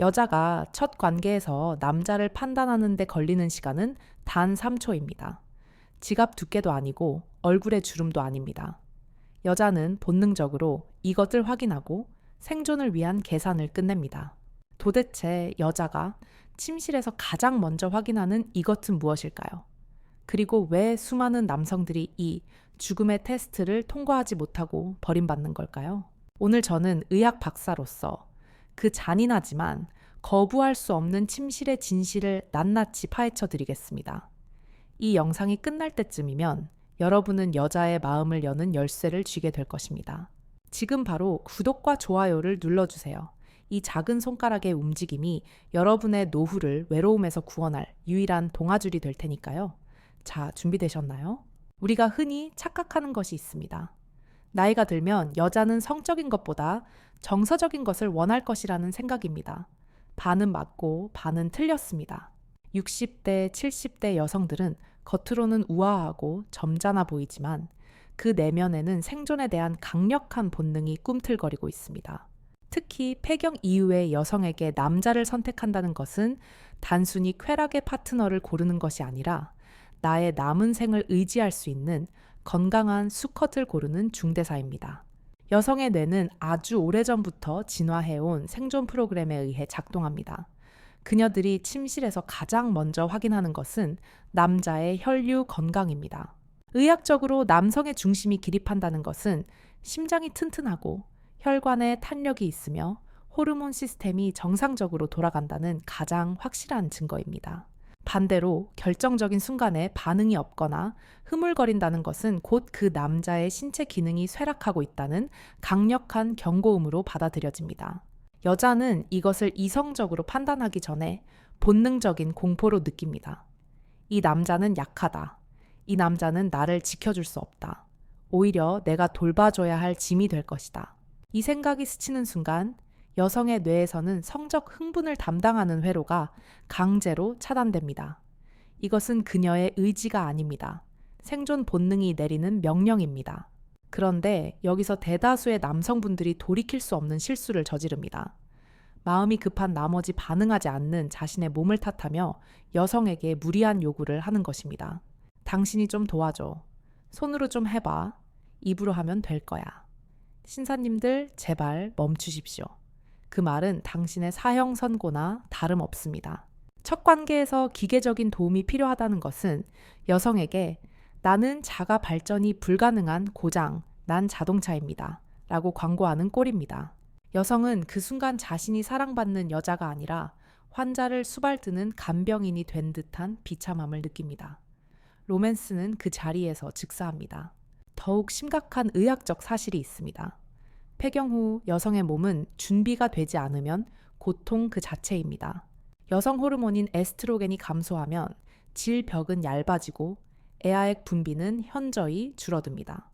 여자가 첫 관계에서 남자를 판단하는 데 걸리는 시간은 단 3초입니다. 지갑 두께도 아니고 얼굴의 주름도 아닙니다. 여자는 본능적으로 이것을 확인하고 생존을 위한 계산을 끝냅니다. 도대체 여자가 침실에서 가장 먼저 확인하는 이것은 무엇일까요? 그리고 왜 수많은 남성들이 이 죽음의 테스트를 통과하지 못하고 버림받는 걸까요? 오늘 저는 의학 박사로서 그 잔인하지만 거부할 수 없는 침실의 진실을 낱낱이 파헤쳐 드리겠습니다. 이 영상이 끝날 때쯤이면 여러분은 여자의 마음을 여는 열쇠를 쥐게 될 것입니다. 지금 바로 구독과 좋아요를 눌러주세요. 이 작은 손가락의 움직임이 여러분의 노후를 외로움에서 구원할 유일한 동아줄이 될 테니까요. 자, 준비되셨나요? 우리가 흔히 착각하는 것이 있습니다. 나이가 들면 여자는 성적인 것보다 정서적인 것을 원할 것이라는 생각입니다. 반은 맞고 반은 틀렸습니다. 60대, 70대 여성들은 겉으로는 우아하고 점잖아 보이지만 그 내면에는 생존에 대한 강력한 본능이 꿈틀거리고 있습니다. 특히 폐경 이후의 여성에게 남자를 선택한다는 것은 단순히 쾌락의 파트너를 고르는 것이 아니라 나의 남은 생을 의지할 수 있는 건강한 수컷을 고르는 중대사입니다. 여성의 뇌는 아주 오래전부터 진화해온 생존 프로그램에 의해 작동합니다. 그녀들이 침실에서 가장 먼저 확인하는 것은 남자의 혈류 건강입니다. 의학적으로 남성의 중심이 기립한다는 것은 심장이 튼튼하고 혈관에 탄력이 있으며 호르몬 시스템이 정상적으로 돌아간다는 가장 확실한 증거입니다. 반대로 결정적인 순간에 반응이 없거나 흐물거린다는 것은 곧 그 남자의 신체 기능이 쇠락하고 있다는 강력한 경고음으로 받아들여집니다. 여자는 이것을 이성적으로 판단하기 전에 본능적인 공포로 느낍니다. 이 남자는 약하다. 이 남자는 나를 지켜줄 수 없다. 오히려 내가 돌봐줘야 할 짐이 될 것이다. 이 생각이 스치는 순간 여성의 뇌에서는 성적 흥분을 담당하는 회로가 강제로 차단됩니다. 이것은 그녀의 의지가 아닙니다. 생존 본능이 내리는 명령입니다. 그런데 여기서 대다수의 남성분들이 돌이킬 수 없는 실수를 저지릅니다. 마음이 급한 나머지 반응하지 않는 자신의 몸을 탓하며 여성에게 무리한 요구를 하는 것입니다. 당신이 좀 도와줘. 손으로 좀 해봐. 입으로 하면 될 거야. 신사님들, 제발 멈추십시오. 그 말은 당신의 사형 선고나 다름없습니다. 첫 관계에서 기계적인 도움이 필요하다는 것은 여성에게 나는 자가 발전이 불가능한 고장, 난 자동차입니다. 라고 광고하는 꼴입니다. 여성은 그 순간 자신이 사랑받는 여자가 아니라 환자를 수발드는 간병인이 된 듯한 비참함을 느낍니다. 로맨스는 그 자리에서 즉사합니다. 더욱 심각한 의학적 사실이 있습니다. 폐경 후 여성의 몸은 준비가 되지 않으면 고통 그 자체입니다. 여성 호르몬인 에스트로겐이 감소하면 질벽은 얇아지고 에아액 분비는 현저히 줄어듭니다.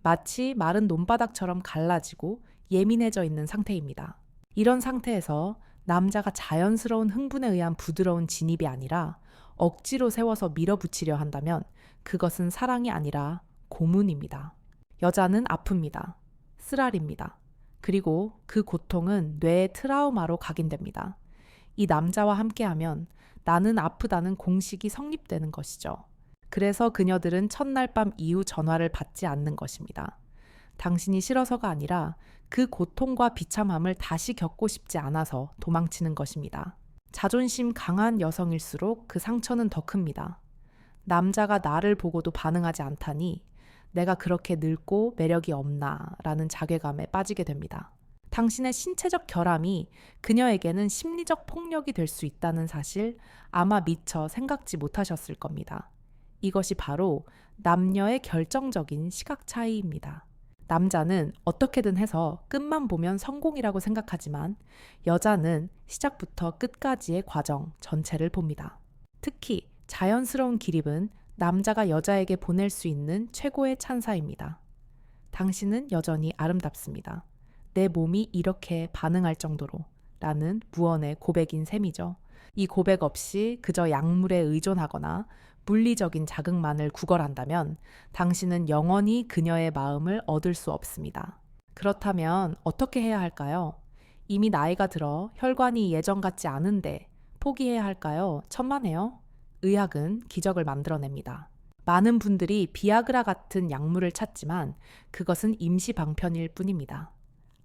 마치 마른 논바닥처럼 갈라지고 예민해져 있는 상태입니다. 이런 상태에서 남자가 자연스러운 흥분에 의한 부드러운 진입이 아니라 억지로 세워서 밀어붙이려 한다면 그것은 사랑이 아니라 고문입니다. 여자는 아픕니다. 쓰라립니다. 그리고 그 고통은 뇌의 트라우마로 각인됩니다. 이 남자와 함께하면 나는 아프다는 공식이 성립되는 것이죠. 그래서 그녀들은 첫날 밤 이후 전화를 받지 않는 것입니다. 당신이 싫어서가 아니라 그 고통과 비참함을 다시 겪고 싶지 않아서 도망치는 것입니다. 자존심 강한 여성일수록 그 상처는 더 큽니다. 남자가 나를 보고도 반응하지 않다니 내가 그렇게 늙고 매력이 없나 라는 자괴감에 빠지게 됩니다. 당신의 신체적 결함이 그녀에게는 심리적 폭력이 될 수 있다는 사실 아마 미처 생각지 못하셨을 겁니다. 이것이 바로 남녀의 결정적인 시각 차이입니다. 남자는 어떻게든 해서 끝만 보면 성공이라고 생각하지만 여자는 시작부터 끝까지의 과정 전체를 봅니다. 특히 자연스러운 기립은 남자가 여자에게 보낼 수 있는 최고의 찬사입니다. 당신은 여전히 아름답습니다. 내 몸이 이렇게 반응할 정도로 라는 무언의 고백인 셈이죠. 이 고백 없이 그저 약물에 의존하거나 물리적인 자극만을 구걸한다면 당신은 영원히 그녀의 마음을 얻을 수 없습니다. 그렇다면 어떻게 해야 할까요? 이미 나이가 들어 혈관이 예전 같지 않은데 포기해야 할까요? 천만에요. 의학은 기적을 만들어냅니다. 많은 분들이 비아그라 같은 약물을 찾지만 그것은 임시 방편일 뿐입니다.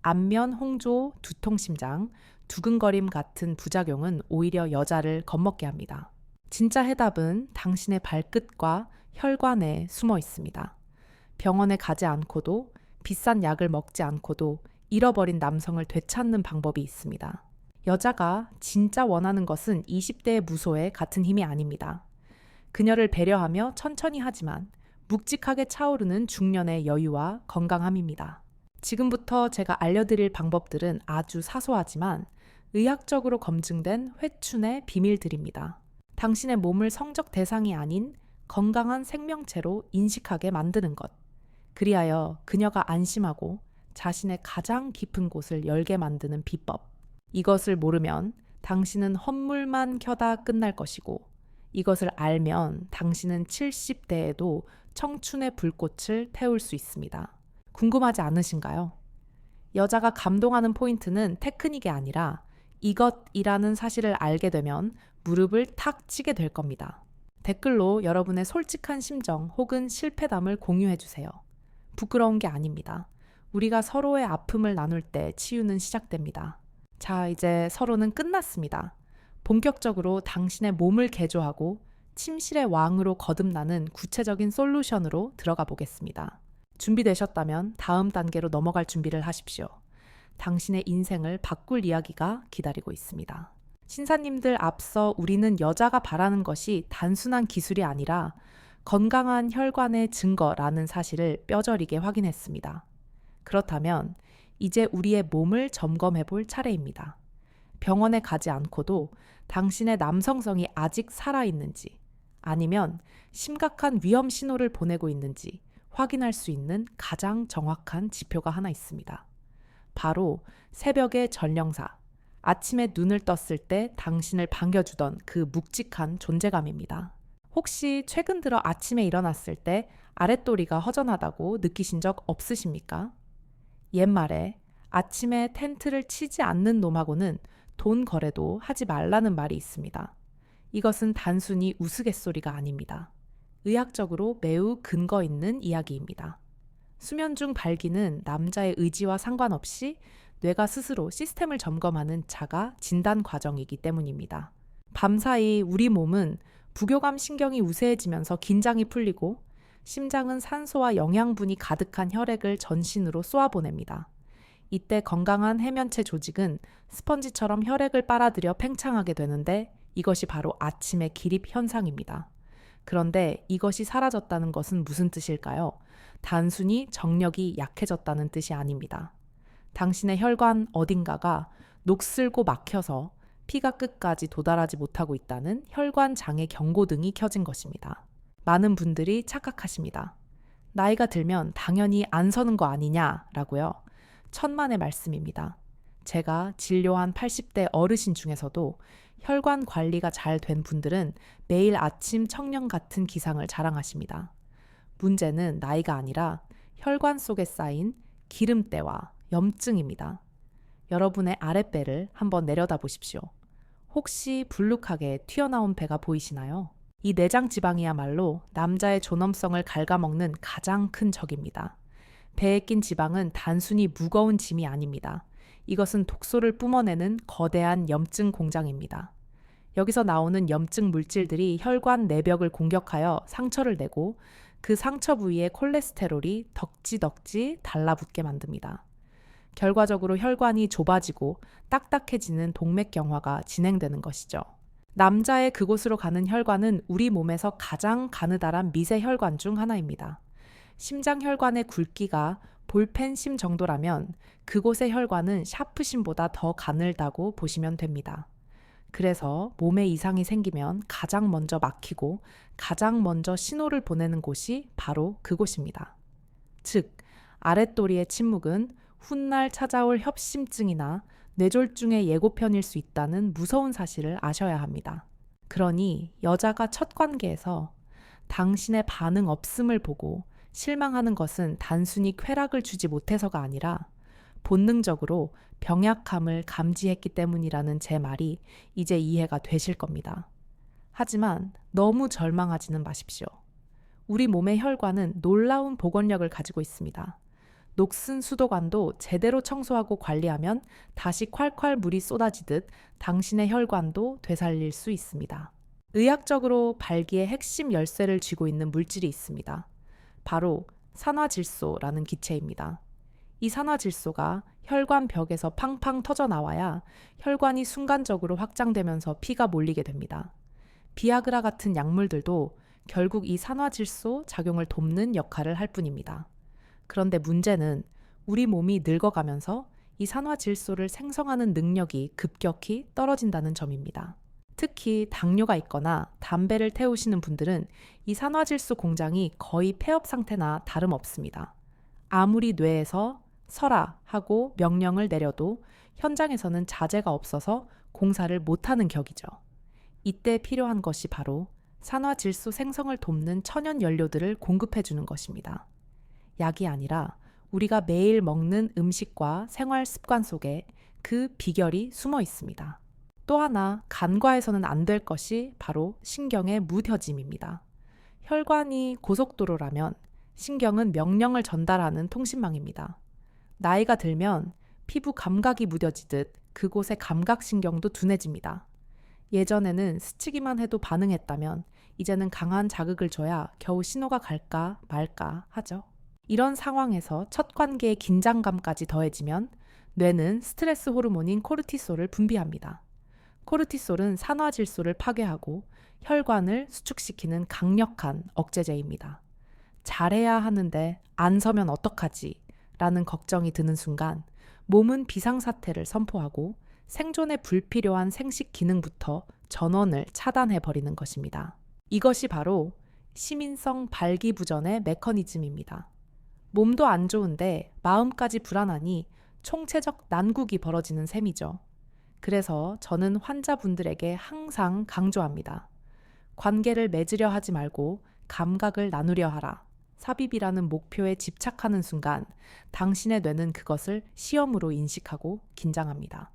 안면, 홍조, 두통심장, 두근거림 같은 부작용은 오히려 여자를 겁먹게 합니다. 진짜 해답은 당신의 발끝과 혈관에 숨어 있습니다. 병원에 가지 않고도 비싼 약을 먹지 않고도 잃어버린 남성을 되찾는 방법이 있습니다. 여자가 진짜 원하는 것은 20대의 무소에 같은 힘이 아닙니다. 그녀를 배려하며 천천히 하지만 묵직하게 차오르는 중년의 여유와 건강함입니다. 지금부터 제가 알려드릴 방법들은 아주 사소하지만 의학적으로 검증된 회춘의 비밀들입니다. 당신의 몸을 성적 대상이 아닌 건강한 생명체로 인식하게 만드는 것. 그리하여 그녀가 안심하고 자신의 가장 깊은 곳을 열게 만드는 비법. 이것을 모르면 당신은 헛물만 켜다 끝날 것이고 이것을 알면 당신은 70대에도 청춘의 불꽃을 태울 수 있습니다. 궁금하지 않으신가요? 여자가 감동하는 포인트는 테크닉이 아니라 이것이라는 사실을 알게 되면 무릎을 탁 치게 될 겁니다. 댓글로 여러분의 솔직한 심정 혹은 실패담을 공유해주세요. 부끄러운 게 아닙니다. 우리가 서로의 아픔을 나눌 때 치유는 시작됩니다. 자, 이제 서로는 끝났습니다. 본격적으로 당신의 몸을 개조하고 침실의 왕으로 거듭나는 구체적인 솔루션으로 들어가 보겠습니다. 준비되셨다면 다음 단계로 넘어갈 준비를 하십시오. 당신의 인생을 바꿀 이야기가 기다리고 있습니다. 신사님들, 앞서 우리는 여자가 바라는 것이 단순한 기술이 아니라 건강한 혈관의 증거라는 사실을 뼈저리게 확인했습니다. 그렇다면 이제 우리의 몸을 점검해 볼 차례입니다. 병원에 가지 않고도 당신의 남성성이 아직 살아있는지 아니면 심각한 위험 신호를 보내고 있는지 확인할 수 있는 가장 정확한 지표가 하나 있습니다. 바로 새벽의 전령사, 아침에 눈을 떴을 때 당신을 반겨주던 그 묵직한 존재감입니다. 혹시 최근 들어 아침에 일어났을 때 아랫도리가 허전하다고 느끼신 적 없으십니까? 옛말에 아침에 텐트를 치지 않는 놈하고는 돈 거래도 하지 말라는 말이 있습니다. 이것은 단순히 우스갯소리가 아닙니다. 의학적으로 매우 근거 있는 이야기입니다. 수면 중 발기는 남자의 의지와 상관없이 뇌가 스스로 시스템을 점검하는 자가 진단 과정이기 때문입니다. 밤사이 우리 몸은 부교감 신경이 우세해지면서 긴장이 풀리고 심장은 산소와 영양분이 가득한 혈액을 전신으로 쏘아보냅니다. 이때 건강한 해면체 조직은 스펀지처럼 혈액을 빨아들여 팽창하게 되는데 이것이 바로 아침의 기립 현상입니다. 그런데 이것이 사라졌다는 것은 무슨 뜻일까요? 단순히 정력이 약해졌다는 뜻이 아닙니다. 당신의 혈관 어딘가가 녹슬고 막혀서 피가 끝까지 도달하지 못하고 있다는 혈관 장애 경고등이 켜진 것입니다. 많은 분들이 착각하십니다. 나이가 들면 당연히 안 서는 거 아니냐라고요. 천만의 말씀입니다. 제가 진료한 80대 어르신 중에서도 혈관 관리가 잘 된 분들은 매일 아침 청년 같은 기상을 자랑하십니다. 문제는 나이가 아니라 혈관 속에 쌓인 기름때와 염증입니다. 여러분의 아랫배를 한번 내려다 보십시오. 혹시 불룩하게 튀어나온 배가 보이시나요? 이 내장 지방이야말로 남자의 존엄성을 갉아먹는 가장 큰 적입니다. 배에 낀 지방은 단순히 무거운 짐이 아닙니다. 이것은 독소를 뿜어내는 거대한 염증 공장입니다. 여기서 나오는 염증 물질들이 혈관 내벽을 공격하여 상처를 내고 그 상처 부위에 콜레스테롤이 덕지덕지 달라붙게 만듭니다. 결과적으로 혈관이 좁아지고 딱딱해지는 동맥경화가 진행되는 것이죠. 남자의 그곳으로 가는 혈관은 우리 몸에서 가장 가느다란 미세 혈관 중 하나입니다. 심장 혈관의 굵기가 볼펜심 정도라면 그곳의 혈관은 샤프심보다 더 가늘다고 보시면 됩니다. 그래서 몸에 이상이 생기면 가장 먼저 막히고 가장 먼저 신호를 보내는 곳이 바로 그곳입니다. 즉, 아랫도리의 침묵은 훗날 찾아올 협심증이나 뇌졸중의 예고편일 수 있다는 무서운 사실을 아셔야 합니다. 그러니 여자가 첫 관계에서 당신의 반응 없음을 보고 실망하는 것은 단순히 쾌락을 주지 못해서가 아니라 본능적으로 병약함을 감지했기 때문이라는 제 말이 이제 이해가 되실 겁니다. 하지만 너무 절망하지는 마십시오. 우리 몸의 혈관은 놀라운 복원력을 가지고 있습니다. 녹슨 수도관도 제대로 청소하고 관리하면 다시 콸콸 물이 쏟아지듯 당신의 혈관도 되살릴 수 있습니다. 의학적으로 발기의 핵심 열쇠를 쥐고 있는 물질이 있습니다. 바로 산화질소라는 기체입니다. 이 산화질소가 혈관 벽에서 팡팡 터져 나와야 혈관이 순간적으로 확장되면서 피가 몰리게 됩니다. 비아그라 같은 약물들도 결국 이 산화질소 작용을 돕는 역할을 할 뿐입니다. 그런데 문제는 우리 몸이 늙어가면서 이 산화질소를 생성하는 능력이 급격히 떨어진다는 점입니다. 특히 당뇨가 있거나 담배를 태우시는 분들은 이 산화질소 공장이 거의 폐업 상태나 다름없습니다. 아무리 뇌에서 서라 하고 명령을 내려도 현장에서는 자재가 없어서 공사를 못하는 격이죠. 이때 필요한 것이 바로 산화질소 생성을 돕는 천연 연료들을 공급해 주는 것입니다. 약이 아니라 우리가 매일 먹는 음식과 생활 습관 속에 그 비결이 숨어 있습니다. 또 하나 간과해서는 안 될 것이 바로 신경의 무뎌짐입니다. 혈관이 고속도로라면 신경은 명령을 전달하는 통신망입니다. 나이가 들면 피부 감각이 무뎌지듯 그곳의 감각신경도 둔해집니다. 예전에는 스치기만 해도 반응했다면 이제는 강한 자극을 줘야 겨우 신호가 갈까 말까 하죠. 이런 상황에서 첫 관계의 긴장감까지 더해지면 뇌는 스트레스 호르몬인 코르티솔을 분비합니다. 코르티솔은 산화질소를 파괴하고 혈관을 수축시키는 강력한 억제제입니다. 잘해야 하는데 안 서면 어떡하지? 라는 걱정이 드는 순간 몸은 비상사태를 선포하고 생존에 불필요한 생식 기능부터 전원을 차단해버리는 것입니다. 이것이 바로 시민성 발기부전의 메커니즘입니다. 몸도 안 좋은데 마음까지 불안하니 총체적 난국이 벌어지는 셈이죠. 그래서 저는 환자분들에게 항상 강조합니다. 관계를 맺으려 하지 말고 감각을 나누려 하라. 삽입이라는 목표에 집착하는 순간 당신의 뇌는 그것을 시험으로 인식하고 긴장합니다.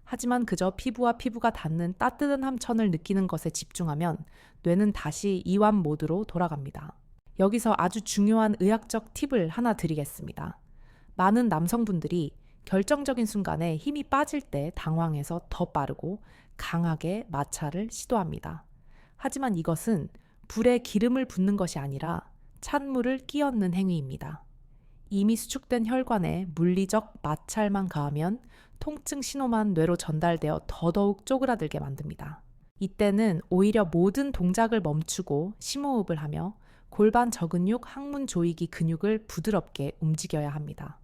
하지만 그저 피부와 피부가 닿는 따뜻한 함천을 느끼는 것에 집중하면 뇌는 다시 이완 모드로 돌아갑니다. 여기서 아주 중요한 의학적 팁을 하나 드리겠습니다. 많은 남성분들이 결정적인 순간에 힘이 빠질 때 당황해서 더 빠르고 강하게 마찰을 시도합니다. 하지만 이것은 불에 기름을 붓는 것이 아니라 찬물을 끼얹는 행위입니다. 이미 수축된 혈관에 물리적 마찰만 가하면 통증 신호만 뇌로 전달되어 더더욱 쪼그라들게 만듭니다. 이때는 오히려 모든 동작을 멈추고 심호흡을 하며 골반 저근육 항문 조이기 근육을 부드럽게 움직여야 합니다.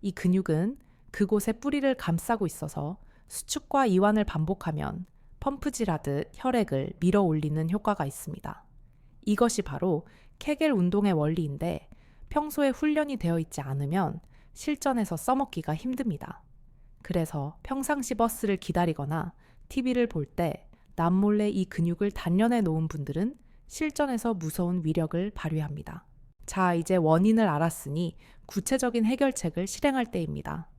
이 근육은 그곳에 뿌리를 감싸고 있어서 수축과 이완을 반복하면 펌프질하듯 혈액을 밀어 올리는 효과가 있습니다. 이것이 바로 케겔 운동의 원리인데 평소에 훈련이 되어 있지 않으면 실전에서 써먹기가 힘듭니다. 그래서 평상시 버스를 기다리거나 TV를 볼 때 남몰래 이 근육을 단련해 놓은 분들은 실전에서 무서운 위력을 발휘합니다. 자, 이제 원인을 알았으니 구체적인 해결책을 실행할 때입니다.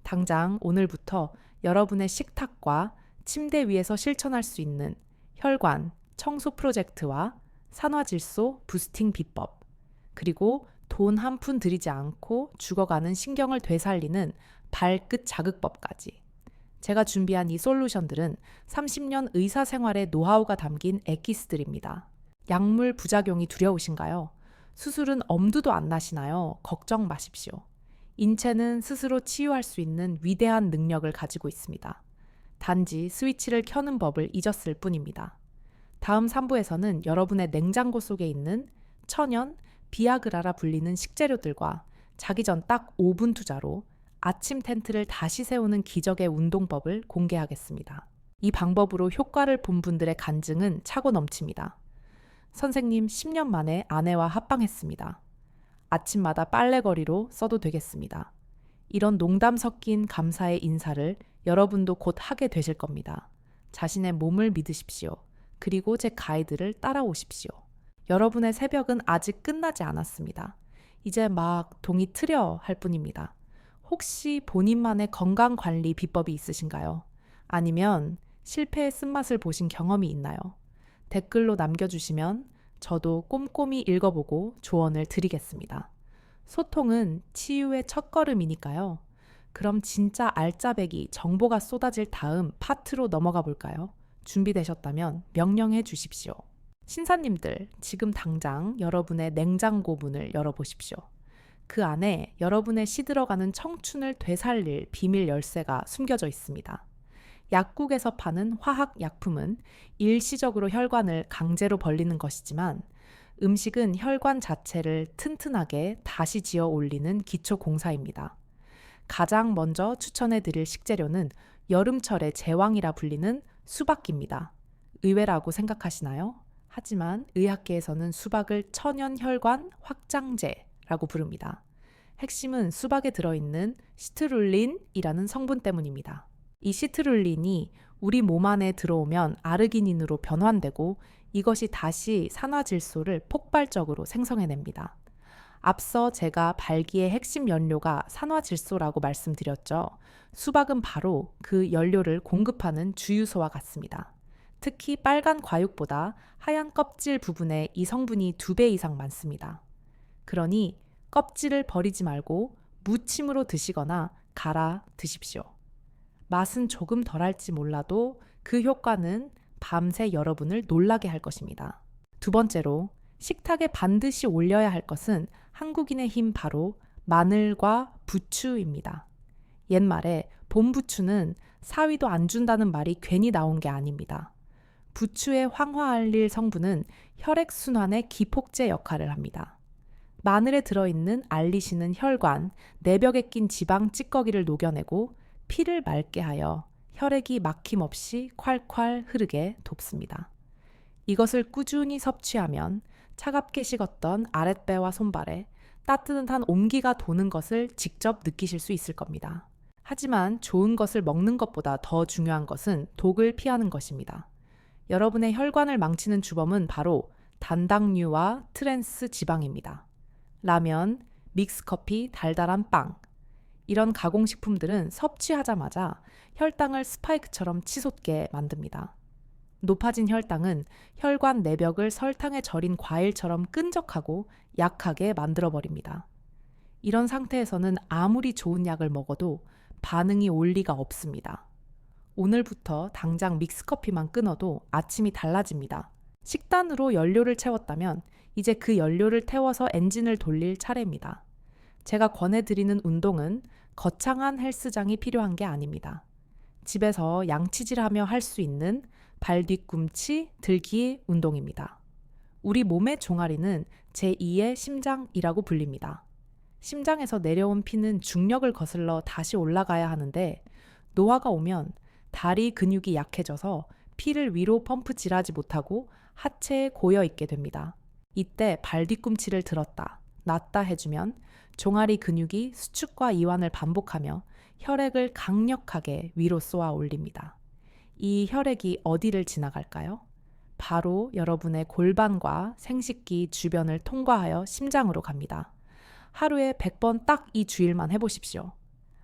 당장 오늘부터 여러분의 식탁과 침대 위에서 실천할 수 있는 혈관 청소 프로젝트와 산화질소 부스팅 비법, 그리고 돈 한 푼 들이지 않고 죽어가는 신경을 되살리는 발끝 자극법까지. 제가 준비한 이 솔루션들은 30년 의사 생활의 노하우가 담긴 엑기스들입니다. 약물 부작용이 두려우신가요? 수술은 엄두도 안 나시나요? 걱정 마십시오. 인체는 스스로 치유할 수 있는 위대한 능력을 가지고 있습니다. 단지 스위치를 켜는 법을 잊었을 뿐입니다. 다음 3부에서는 여러분의 냉장고 속에 있는 천연 비아그라라 불리는 식재료들과 자기 전 딱 5분 투자로 아침 텐트를 다시 세우는 기적의 운동법을 공개하겠습니다. 이 방법으로 효과를 본 분들의 간증은 차고 넘칩니다. 선생님 10년 만에 아내와 합방했습니다. 아침마다 빨래거리로 써도 되겠습니다. 이런 농담 섞인 감사의 인사를 여러분도 곧 하게 되실 겁니다. 자신의 몸을 믿으십시오. 그리고 제 가이드를 따라오십시오. 여러분의 새벽은 아직 끝나지 않았습니다. 이제 막 동이 트려 할 뿐입니다. 혹시 본인만의 건강 관리 비법이 있으신가요? 아니면 실패의 쓴맛을 보신 경험이 있나요? 댓글로 남겨주시면 저도 꼼꼼히 읽어보고 조언을 드리겠습니다. 소통은 치유의 첫걸음이니까요. 그럼 진짜 알짜배기 정보가 쏟아질 다음 파트로 넘어가 볼까요? 준비되셨다면 명령해 주십시오. 신사님들, 지금 당장 여러분의 냉장고 문을 열어보십시오. 그 안에 여러분의 시들어가는 청춘을 되살릴 비밀 열쇠가 숨겨져 있습니다. 약국에서 파는 화학 약품은 일시적으로 혈관을 강제로 벌리는 것이지만 음식은 혈관 자체를 튼튼하게 다시 지어 올리는 기초 공사입니다. 가장 먼저 추천해 드릴 식재료는 여름철의 제왕이라 불리는 수박입니다. 의외라고 생각하시나요? 하지만 의학계에서는 수박을 천연 혈관 확장제라고 부릅니다. 핵심은 수박에 들어있는 시트룰린이라는 성분 때문입니다. 이 시트룰린이 우리 몸 안에 들어오면 아르기닌으로 변환되고 이것이 다시 산화질소를 폭발적으로 생성해냅니다. 앞서 제가 발기의 핵심 연료가 산화질소라고 말씀드렸죠. 수박은 바로 그 연료를 공급하는 주유소와 같습니다. 특히 빨간 과육보다 하얀 껍질 부분에 이 성분이 2배 이상 많습니다. 그러니 껍질을 버리지 말고 무침으로 드시거나 갈아 드십시오. 맛은 조금 덜할지 몰라도 그 효과는 밤새 여러분을 놀라게 할 것입니다. 두 번째로 식탁에 반드시 올려야 할 것은 한국인의 힘 바로 마늘과 부추입니다. 옛말에 봄부추는 사위도 안 준다는 말이 괜히 나온 게 아닙니다. 부추의 황화알릴 성분은 혈액순환의 기폭제 역할을 합니다. 마늘에 들어있는 알리신은 혈관, 내벽에 낀 지방 찌꺼기를 녹여내고 피를 맑게 하여 혈액이 막힘없이 콸콸 흐르게 돕습니다. 이것을 꾸준히 섭취하면 차갑게 식었던 아랫배와 손발에 따뜻한 온기가 도는 것을 직접 느끼실 수 있을 겁니다. 하지만 좋은 것을 먹는 것보다 더 중요한 것은 독을 피하는 것입니다. 여러분의 혈관을 망치는 주범은 바로 단당류와 트랜스 지방입니다. 라면, 믹스커피, 달달한 빵. 이런 가공식품들은 섭취하자마자 혈당을 스파이크처럼 치솟게 만듭니다. 높아진 혈당은 혈관 내벽을 설탕에 절인 과일처럼 끈적하고 약하게 만들어버립니다. 이런 상태에서는 아무리 좋은 약을 먹어도 반응이 올 리가 없습니다. 오늘부터 당장 믹스커피만 끊어도 아침이 달라집니다. 식단으로 연료를 채웠다면 이제 그 연료를 태워서 엔진을 돌릴 차례입니다. 제가 권해드리는 운동은 거창한 헬스장이 필요한 게 아닙니다. 집에서 양치질하며 할 수 있는 발 뒤꿈치 들기 운동입니다. 우리 몸의 종아리는 제2의 심장이라고 불립니다. 심장에서 내려온 피는 중력을 거슬러 다시 올라가야 하는데 노화가 오면 다리 근육이 약해져서 피를 위로 펌프질하지 못하고 하체에 고여 있게 됩니다. 이때 발 뒤꿈치를 들었다 놨다 해주면 종아리 근육이 수축과 이완을 반복하며 혈액을 강력하게 위로 쏘아 올립니다. 이 혈액이 어디를 지나갈까요? 바로 여러분의 골반과 생식기 주변을 통과하여 심장으로 갑니다. 하루에 100번 딱 이 주일만 해보십시오.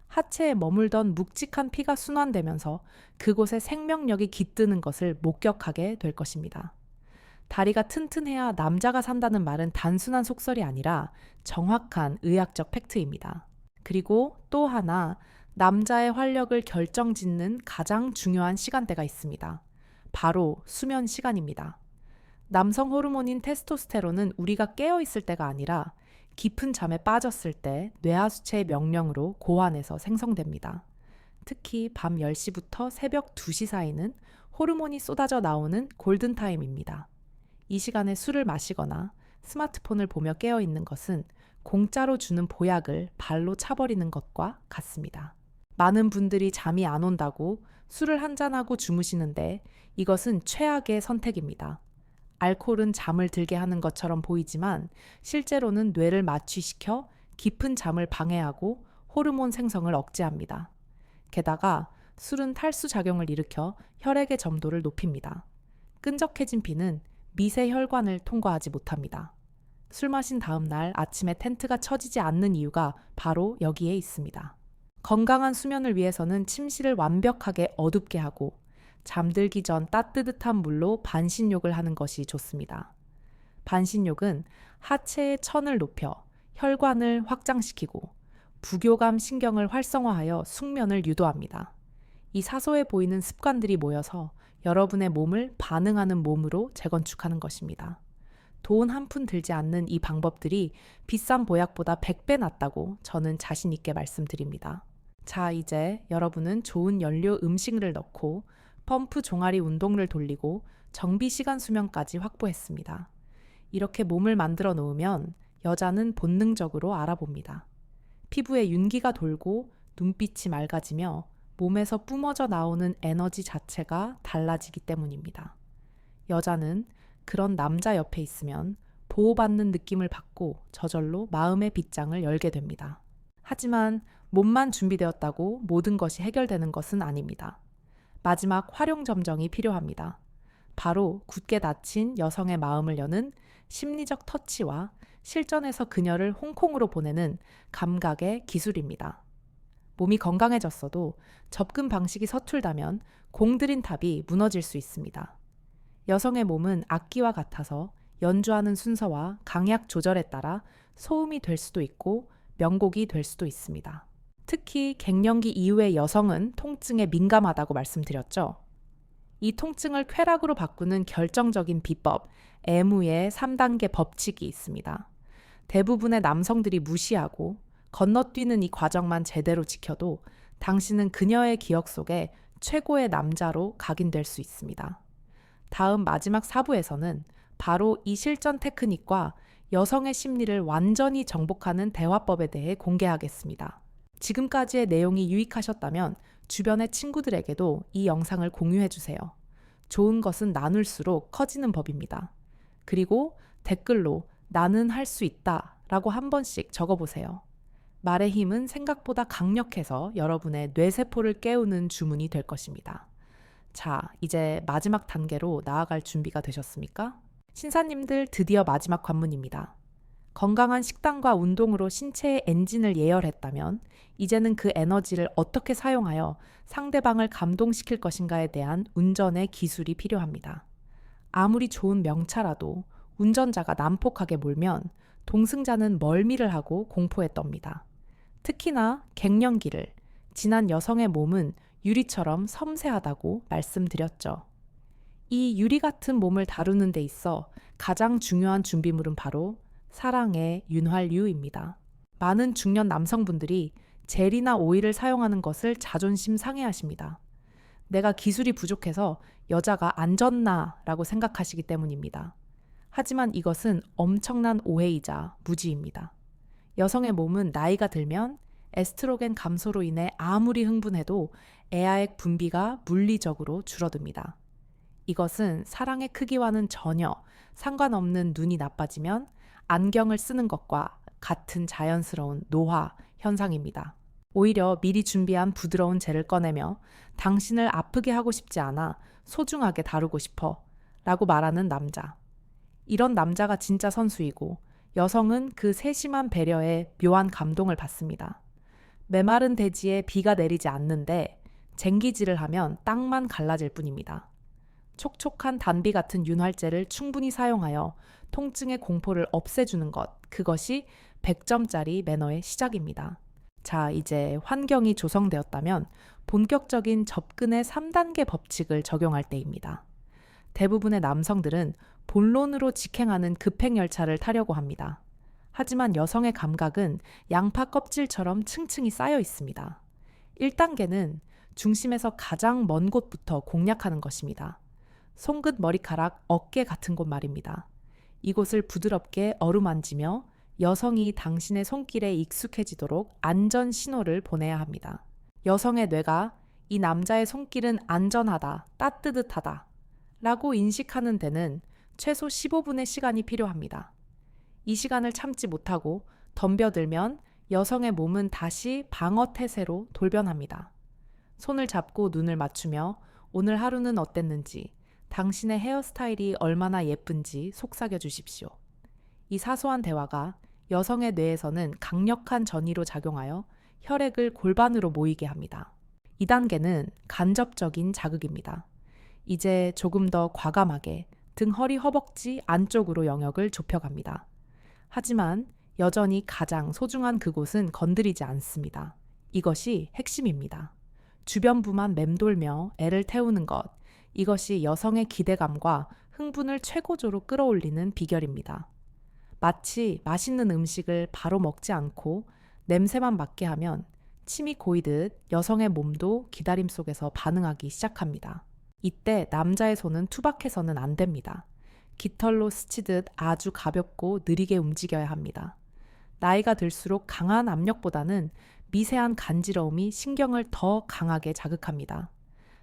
하체에 머물던 묵직한 피가 순환되면서 그곳에 생명력이 깃드는 것을 목격하게 될 것입니다. 다리가 튼튼해야 남자가 산다는 말은 단순한 속설이 아니라 정확한 의학적 팩트입니다. 그리고 또 하나 남자의 활력을 결정짓는 가장 중요한 시간대가 있습니다. 바로 수면 시간입니다. 남성 호르몬인 테스토스테론은 우리가 깨어있을 때가 아니라 깊은 잠에 빠졌을 때 뇌하수체의 명령으로 고환해서 생성됩니다. 특히 밤 10시부터 새벽 2시 사이는 호르몬이 쏟아져 나오는 골든타임입니다. 이 시간에 술을 마시거나 스마트폰을 보며 깨어있는 것은 공짜로 주는 보약을 발로 차버리는 것과 같습니다. 많은 분들이 잠이 안 온다고 술을 한잔하고 주무시는데 이것은 최악의 선택입니다. 알코올은 잠을 들게 하는 것처럼 보이지만 실제로는 뇌를 마취시켜 깊은 잠을 방해하고 호르몬 생성을 억제합니다. 게다가 술은 탈수 작용을 일으켜 혈액의 점도를 높입니다. 끈적해진 피는 미세 혈관을 통과하지 못합니다. 술 마신 다음 날 아침에 텐트가 쳐지지 않는 이유가 바로 여기에 있습니다. 건강한 수면을 위해서는 침실을 완벽하게 어둡게 하고 잠들기 전 따뜻한 물로 반신욕을 하는 것이 좋습니다. 반신욕은 하체의 천을 높여 혈관을 확장시키고 부교감 신경을 활성화하여 숙면을 유도합니다. 이 사소해 보이는 습관들이 모여서 여러분의 몸을 반응하는 몸으로 재건축하는 것입니다. 돈 한 푼 들지 않는 이 방법들이 비싼 보약보다 100배 낫다고 저는 자신 있게 말씀드립니다. 자, 이제 여러분은 좋은 연료 음식을 넣고 펌프 종아리 운동을 돌리고 정비 시간 수면까지 확보했습니다. 이렇게 몸을 만들어 놓으면 여자는 본능적으로 알아봅니다. 피부에 윤기가 돌고 눈빛이 맑아지며 몸에서 뿜어져 나오는 에너지 자체가 달라지기 때문입니다. 여자는 그런 남자 옆에 있으면 보호받는 느낌을 받고 저절로 마음의 빗장을 열게 됩니다. 하지만 몸만 준비되었다고 모든 것이 해결되는 것은 아닙니다. 마지막 활용점정이 필요합니다. 바로 굳게 닫힌 여성의 마음을 여는 심리적 터치와 실전에서 그녀를 홍콩으로 보내는 감각의 기술입니다. 몸이 건강해졌어도 접근 방식이 서툴다면 공들인 탑이 무너질 수 있습니다. 여성의 몸은 악기와 같아서 연주하는 순서와 강약 조절에 따라 소음이 될 수도 있고 명곡이 될 수도 있습니다. 특히 갱년기 이후의 여성은 통증에 민감하다고 말씀드렸죠. 이 통증을 쾌락으로 바꾸는 결정적인 비법, 애무의 3단계 법칙이 있습니다. 대부분의 남성들이 무시하고 건너뛰는 이 과정만 제대로 지켜도 당신은 그녀의 기억 속에 최고의 남자로 각인될 수 있습니다. 다음 마지막 4부에서는 바로 이 실전 테크닉과 여성의 심리를 완전히 정복하는 대화법에 대해 공개하겠습니다. 지금까지의 내용이 유익하셨다면 주변의 친구들에게도 이 영상을 공유해주세요. 좋은 것은 나눌수록 커지는 법입니다. 그리고 댓글로 나는 할 수 있다 라고 한 번씩 적어보세요. 말의 힘은 생각보다 강력해서 여러분의 뇌세포를 깨우는 주문이 될 것입니다. 자, 이제 마지막 단계로 나아갈 준비가 되셨습니까? 신사님들 드디어 마지막 관문입니다. 건강한 식단과 운동으로 신체의 엔진을 예열했다면 이제는 그 에너지를 어떻게 사용하여 상대방을 감동시킬 것인가에 대한 운전의 기술이 필요합니다. 아무리 좋은 명차라도 운전자가 난폭하게 몰면 동승자는 멀미를 하고 공포에 떱니다. 특히나 갱년기를 지난 여성의 몸은 유리처럼 섬세하다고 말씀드렸죠. 이 유리 같은 몸을 다루는 데 있어 가장 중요한 준비물은 바로 사랑의 윤활유입니다. 많은 중년 남성분들이 젤이나 오일을 사용하는 것을 자존심 상해하십니다. 내가 기술이 부족해서 여자가 안 졌나 라고 생각하시기 때문입니다. 하지만 이것은 엄청난 오해이자 무지입니다. 여성의 몸은 나이가 들면 에스트로겐 감소로 인해 아무리 흥분해도 에아액 분비가 물리적으로 줄어듭니다. 이것은 사랑의 크기와는 전혀 상관없는 눈이 나빠지면 안경을 쓰는 것과 같은 자연스러운 노화 현상입니다. 오히려 미리 준비한 부드러운 젤을 꺼내며 당신을 아프게 하고 싶지 않아 소중하게 다루고 싶어 라고 말하는 남자. 이런 남자가 진짜 선수이고 여성은 그 세심한 배려에 묘한 감동을 받습니다. 메마른 대지에 비가 내리지 않는데 쟁기질을 하면 땅만 갈라질 뿐입니다. 촉촉한 단비 같은 윤활제를 충분히 사용하여 통증의 공포를 없애주는 것, 그것이 100점짜리 매너의 시작입니다. 자, 이제 환경이 조성되었다면 본격적인 접근의 3단계 법칙을 적용할 때입니다. 대부분의 남성들은 본론으로 직행하는 급행열차를 타려고 합니다. 하지만 여성의 감각은 양파 껍질처럼 층층이 쌓여 있습니다. 1단계는 중심에서 가장 먼 곳부터 공략하는 것입니다. 손끝 머리카락 어깨 같은 곳 말입니다. 이곳을 부드럽게 어루만지며 여성이 당신의 손길에 익숙해지도록 안전 신호를 보내야 합니다. 여성의 뇌가 이 남자의 손길은 안전하다, 따뜻하다 라고 인식하는 데는 최소 15분의 시간이 필요합니다. 이 시간을 참지 못하고 덤벼들면 여성의 몸은 다시 방어 태세로 돌변합니다. 손을 잡고 눈을 맞추며 오늘 하루는 어땠는지, 당신의 헤어스타일이 얼마나 예쁜지 속삭여 주십시오. 이 사소한 대화가 여성의 뇌에서는 강력한 전이로 작용하여 혈액을 골반으로 모이게 합니다. 2단계는 간접적인 자극입니다. 이제 조금 더 과감하게 등, 허리, 허벅지 안쪽으로 영역을 좁혀갑니다. 하지만 여전히 가장 소중한 그곳은 건드리지 않습니다. 이것이 핵심입니다. 주변부만 맴돌며 애를 태우는 것, 이것이 여성의 기대감과 흥분을 최고조로 끌어올리는 비결입니다. 마치 맛있는 음식을 바로 먹지 않고 냄새만 맡게 하면 침이 고이듯 여성의 몸도 기다림 속에서 반응하기 시작합니다. 이때 남자의 손은 투박해서는 안 됩니다. 깃털로 스치듯 아주 가볍고 느리게 움직여야 합니다. 나이가 들수록 강한 압력보다는 미세한 간지러움이 신경을 더 강하게 자극합니다.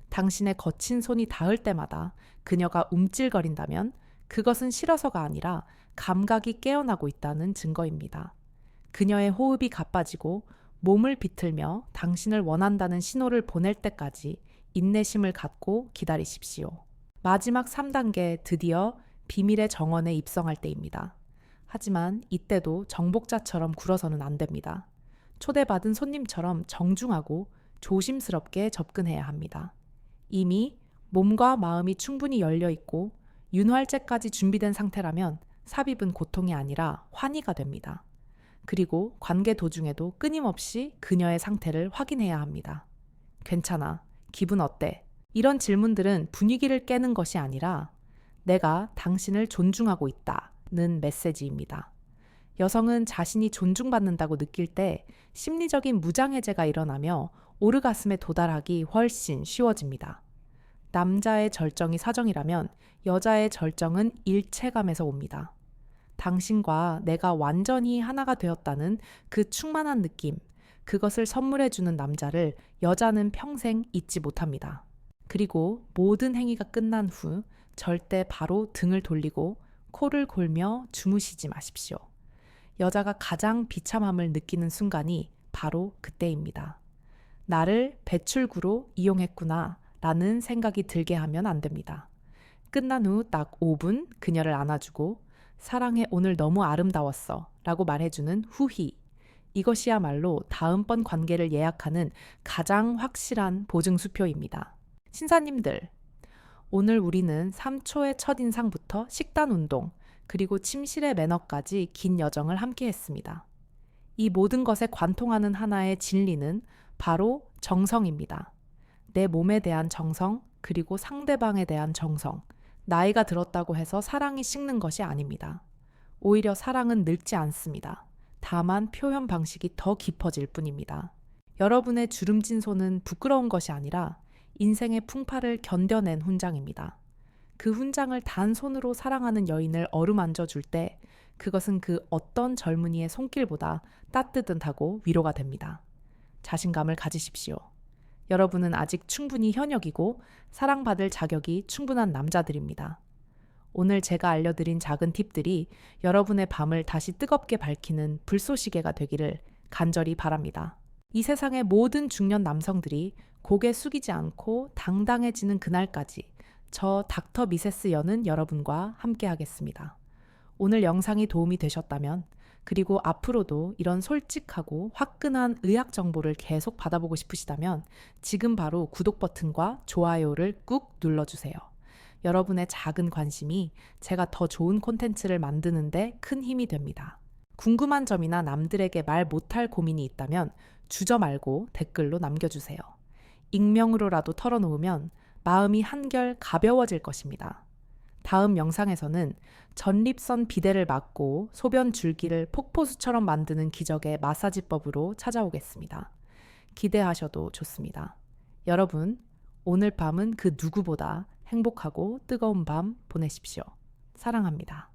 당신의 거친 손이 닿을 때마다 그녀가 움찔거린다면 그것은 싫어서가 아니라 감각이 깨어나고 있다는 증거입니다. 그녀의 호흡이 가빠지고 몸을 비틀며 당신을 원한다는 신호를 보낼 때까지 인내심을 갖고 기다리십시오. 마지막 3단계, 드디어 비밀의 정원에 입성할 때입니다. 하지만 이때도 정복자처럼 굴어서는 안 됩니다. 초대받은 손님처럼 정중하고 조심스럽게 접근해야 합니다. 이미 몸과 마음이 충분히 열려 있고 윤활제까지 준비된 상태라면 삽입은 고통이 아니라 환희가 됩니다. 그리고 관계 도중에도 끊임없이 그녀의 상태를 확인해야 합니다. 괜찮아? 기분 어때? 이런 질문들은 분위기를 깨는 것이 아니라 내가 당신을 존중하고 있다는 메시지입니다. 여성은 자신이 존중받는다고 느낄 때 심리적인 무장해제가 일어나며 오르가슴에 도달하기 훨씬 쉬워집니다. 남자의 절정이 사정이라면 여자의 절정은 일체감에서 옵니다. 당신과 내가 완전히 하나가 되었다는 그 충만한 느낌, 그것을 선물해주는 남자를 여자는 평생 잊지 못합니다. 그리고 모든 행위가 끝난 후 절대 바로 등을 돌리고 코를 골며 주무시지 마십시오. 여자가 가장 비참함을 느끼는 순간이 바로 그때입니다. 나를 배출구로 이용했구나 라는 생각이 들게 하면 안 됩니다. 끝난 후 딱 5분 그녀를 안아주고 사랑해, 오늘 너무 아름다웠어 라고 말해주는 후희. 이것이야말로 다음번 관계를 예약하는 가장 확실한 보증수표입니다. 신사님들, 오늘 우리는 3초의 첫인상부터 식단 운동, 그리고 침실의 매너까지 긴 여정을 함께 했습니다. 이 모든 것에 관통하는 하나의 진리는 바로 정성입니다. 내 몸에 대한 정성, 그리고 상대방에 대한 정성. 나이가 들었다고 해서 사랑이 식는 것이 아닙니다. 오히려 사랑은 늙지 않습니다. 다만 표현 방식이 더 깊어질 뿐입니다. 여러분의 주름진 손은 부끄러운 것이 아니라 인생의 풍파를 견뎌낸 훈장입니다. 그 훈장을 단 손으로 사랑하는 여인을 어루만져 줄 때 그것은 그 어떤 젊은이의 손길보다 따뜻하고 위로가 됩니다. 자신감을 가지십시오. 여러분은 아직 충분히 현역이고 사랑받을 자격이 충분한 남자들입니다. 오늘 제가 알려드린 작은 팁들이 여러분의 밤을 다시 뜨겁게 밝히는 불쏘시개가 되기를 간절히 바랍니다. 이 세상의 모든 중년 남성들이 고개 숙이지 않고 당당해지는 그날까지 저 닥터 미세스 연은 여러분과 함께 하겠습니다. 오늘 영상이 도움이 되셨다면, 그리고 앞으로도 이런 솔직하고 화끈한 의학 정보를 계속 받아보고 싶으시다면 지금 바로 구독 버튼과 좋아요를 꾹 눌러주세요. 여러분의 작은 관심이 제가 더 좋은 콘텐츠를 만드는데 큰 힘이 됩니다. 궁금한 점이나 남들에게 말 못할 고민이 있다면 주저 말고 댓글로 남겨주세요. 익명으로라도 털어놓으면 마음이 한결 가벼워질 것입니다. 다음 영상에서는 전립선 비대를 막고 소변 줄기를 폭포수처럼 만드는 기적의 마사지법으로 찾아오겠습니다. 기대하셔도 좋습니다. 여러분, 오늘 밤은 그 누구보다 행복하고 뜨거운 밤 보내십시오. 사랑합니다.